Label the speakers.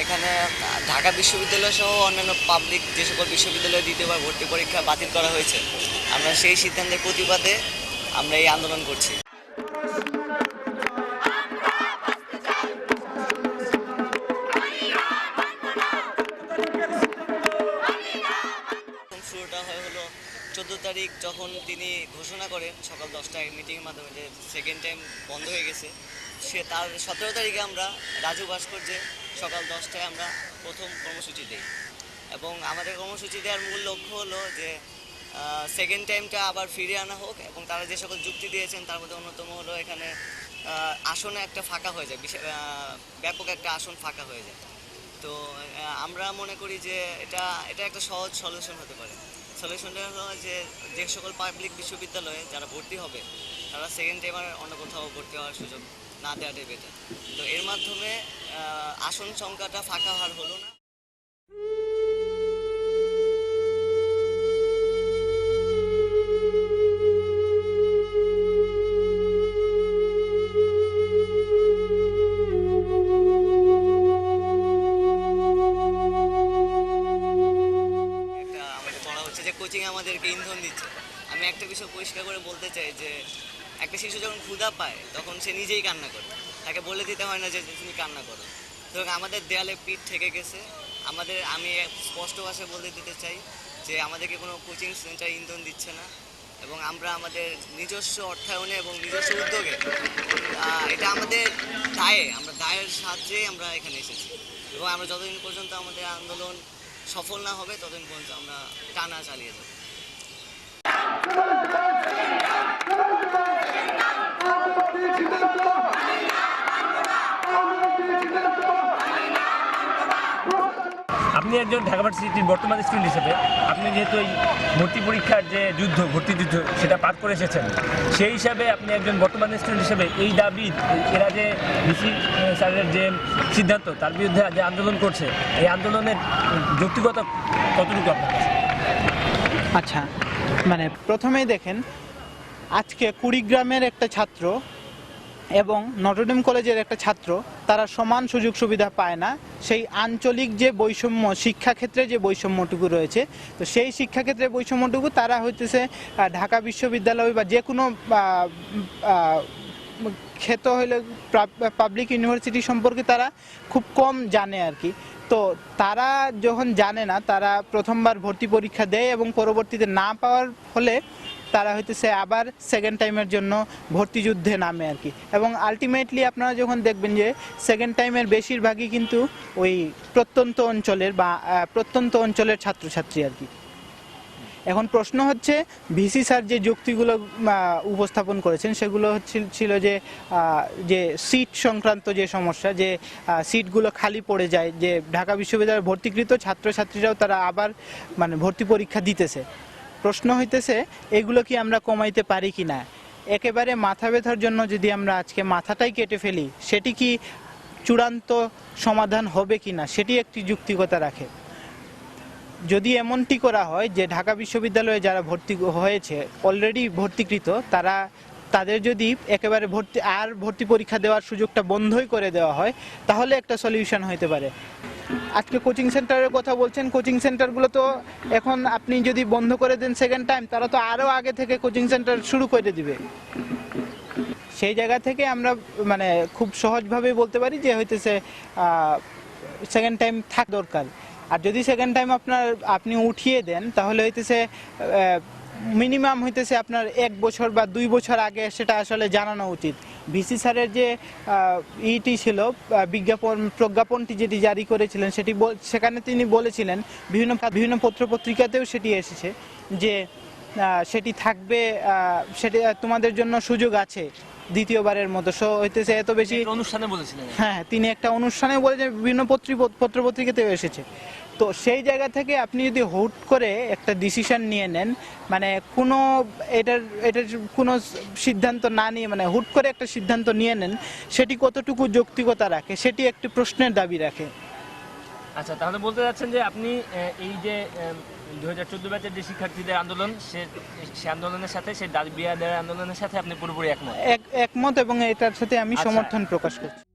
Speaker 1: এখানে ঢাকা বিশ্ববিদ্যালয় সহ অন্যান্য পাবলিক যে সকল বিশ্ববিদ্যালয়ে দ্বিতীয়বার ভর্তি পরীক্ষা বাতিল করা হয়েছে, আমরা সেই সিদ্ধান্তের প্রতিবাদে আমরা এই আন্দোলন করছি। শুরুটা হলো 14 তারিখ, যখন তিনি ঘোষণা করেন সকাল 10টায় মিটিংয়ের মাধ্যমে যে সেকেন্ড টাইম বন্ধ হয়ে গেছে। তার 17 তারিখে আমরা রাজু ভাস্কর্যে সকাল 10টায় আমরা প্রথম কর্মসূচি দিই, এবং আমাদের কর্মসূচি দেওয়ার মূল লক্ষ্য হলো যে সেকেন্ড টাইমটা আবার ফিরিয়ে আনা হোক, এবং তারা যে সকল যুক্তি দিয়েছেন তার মধ্যে অন্যতম হলো এখানে আসনে একটা ফাঁকা হয়ে যায়, ব্যাপক একটা আসন ফাঁকা হয়ে যায়। তো আমরা মনে করি যে এটা একটা সহজ সলিউশন হতে পারে। সলিউশনটা হলো যে সকল পাবলিক বিশ্ববিদ্যালয়ে যারা ভর্তি হবে তারা সেকেন্ড টাইমার অন্য কোথাও ভর্তি হওয়ার সুযোগ না দেওয়াটাই বেটার। তো এর মাধ্যমে আসন সংখ্যাটা ফাঁকা আর হলো না। কোচিং আমাদেরকে ইন্ধন দিচ্ছে। আমি একটা বিষয় পরিষ্কার করে বলতে চাই যে একটা শিশু যখন ক্ষুধা পায় তখন সে নিজেই কান্না করে, তাকে বলে দিতে হয় না যে তুমি কান্না করো। তো আমাদের দেয়ালে পিঠ থেকে গেছে। আমি স্পষ্ট ভাষায় বলে দিতে চাই যে আমাদেরকে কোনো কোচিং সেন্টার ইন্ধন দিচ্ছে না, এবং আমরা আমাদের নিজস্ব অর্থায়নে এবং নিজস্ব উদ্যোগে এটা আমাদের দায়ের সাহায্যে আমরা এখানে এসেছি, এবং আমরা যতদিন পর্যন্ত আমাদের আন্দোলন সফল না হবে ততদিন পর্যন্ত আমরা টানা চালিয়ে যাব।
Speaker 2: আপনি একজন ঢাকা ভার্সিটির বর্তমান স্টুডেন্ট হিসেবে আপনি যেহেতু এই ভর্তি পরীক্ষার যে ভর্তি যুদ্ধ সেটা পার করে এসেছেন, সেই হিসাবে আপনি একজন বর্তমান স্টুডেন্ট হিসেবে এই দাবি এরা যে ভিসি স্যারের যে সিদ্ধান্ত তার বিরুদ্ধে যে আন্দোলন করছে, এই আন্দোলনের যৌক্তিকতা কতটুকু আপনার কাছে?
Speaker 3: আচ্ছা, মানে প্রথমেই দেখেন, আজকে কুড়িগ্রামের একটা ছাত্র এবং নটরডেম কলেজের একটা ছাত্র তারা সমান সুযোগ সুবিধা পায় না। সেই আঞ্চলিক যে বৈষম্য, শিক্ষাক্ষেত্রে যে বৈষম্যটুকু রয়েছে, তো সেই শিক্ষাক্ষেত্রে বৈষম্যটুকু তারা হইতেছে ঢাকা বিশ্ববিদ্যালয় বা যে কোনো ক্ষেত্র হইলে পাবলিক ইউনিভার্সিটি সম্পর্কে তারা খুব কম জানে আর কি। তো তারা যখন জানে না, তারা প্রথমবার ভর্তি পরীক্ষা দেয় এবং পরবর্তীতে না পাওয়ার ফলে তারা হইতেছে আবার সেকেন্ড টাইমের জন্য ভর্তি যুদ্ধে নামে আর কি। এবং আলটিমেটলি আপনারা যখন দেখবেন যে সেকেন্ড টাইমের বেশিরভাগই কিন্তু ওই প্রত্যন্ত অঞ্চলের ছাত্রছাত্রী আর কি। এখন প্রশ্ন হচ্ছে, ভিসি স্যার যে যুক্তিগুলো উপস্থাপন করেছেন সেগুলো ছিল যে সিট সংক্রান্ত যে সমস্যা, যে সিটগুলো খালি পড়ে যায়, যে ঢাকা বিশ্ববিদ্যালয়ের ভর্তিকৃত ছাত্রছাত্রীরাও তারা আবার মানে ভর্তি পরীক্ষা দিতেছে। প্রশ্ন হইতেছে এগুলো কি আমরা কমাইতে পারি কি না। একেবারে মাথা ব্যথার জন্য যদি আমরা আজকে মাথাটাই কেটে ফেলি, সেটি কি চূড়ান্ত সমাধান হবে কি না, সেটি একটি যুক্তিকতা রাখে। যদি এমনটি করা হয় যে ঢাকা বিশ্ববিদ্যালয়ে যারা ভর্তি হয়েছে অলরেডি ভর্তিকৃত, তাদের যদি একেবারে ভর্তি পরীক্ষা দেওয়ার সুযোগটা বন্ধই করে দেওয়া হয়, তাহলে একটা সলিউশন হতে পারে। আজকে কোচিং সেন্টারের কথা বলছেন, কোচিং সেন্টারগুলো তো এখন আপনি যদি বন্ধ করে দেন সেকেন্ড টাইম, তারা তো আরও আগে থেকে কোচিং সেন্টার শুরু করে দিবে। সেই জায়গা থেকে আমরা মানে খুব সহজভাবে বলতে পারি যে হইতেছে সেকেন্ড টাইম থাকা দরকার। আর যদি সেকেন্ড টাইম আপনি উঠিয়ে দেন, তাহলে হইতেছে মিনিমাম হইতেছে আপনার 1 বছর বা 2 বছর আগে সেটা আসলে জানানো উচিত। ভিসি স্যারের যে ইটি ছিল, প্রজ্ঞাপনটি যেটি জারি করেছিলেন, সেখানে তিনি বলেছিলেন, বিভিন্ন পত্রপত্রিকাতেও সেটি এসেছে যে সেটি থাকবে, সেটি তোমাদের জন্য সুযোগ আছে দ্বিতীয়বারের মতো। হইতেছে এত বেশি
Speaker 2: অনুষ্ঠানে বলেছিলেন।
Speaker 3: হ্যাঁ, তিনি একটা অনুষ্ঠানে বলেছেন, বিভিন্ন পত্রপত্রিকাতেও এসেছে। তো সেই জায়গা থেকে আপনি যদি হুট করে একটা ডিসিশন নিয়ে নেন, মানে এটার কোনো সিদ্ধান্ত না নিয়ে মানে হুট করে একটা সিদ্ধান্ত নিয়ে নেন, সেটি কতটুকু যৌক্তিকতা রাখে, সেটি একটি প্রশ্নের দাবি রাখে।
Speaker 2: আচ্ছা, তাহলে বলতে যাচ্ছেন যে আপনি এই যে 2014 ব্যাচের যে শিক্ষার্থীদের আন্দোলন সে আন্দোলনের সাথে, সে দাবি আদায়ের আন্দোলনের সাথে আপনি পুরোপুরি একমত?
Speaker 3: একমত, এবং এটার সাথে আমি
Speaker 2: আচ্ছা।
Speaker 3: সমর্থন প্রকাশ করছি।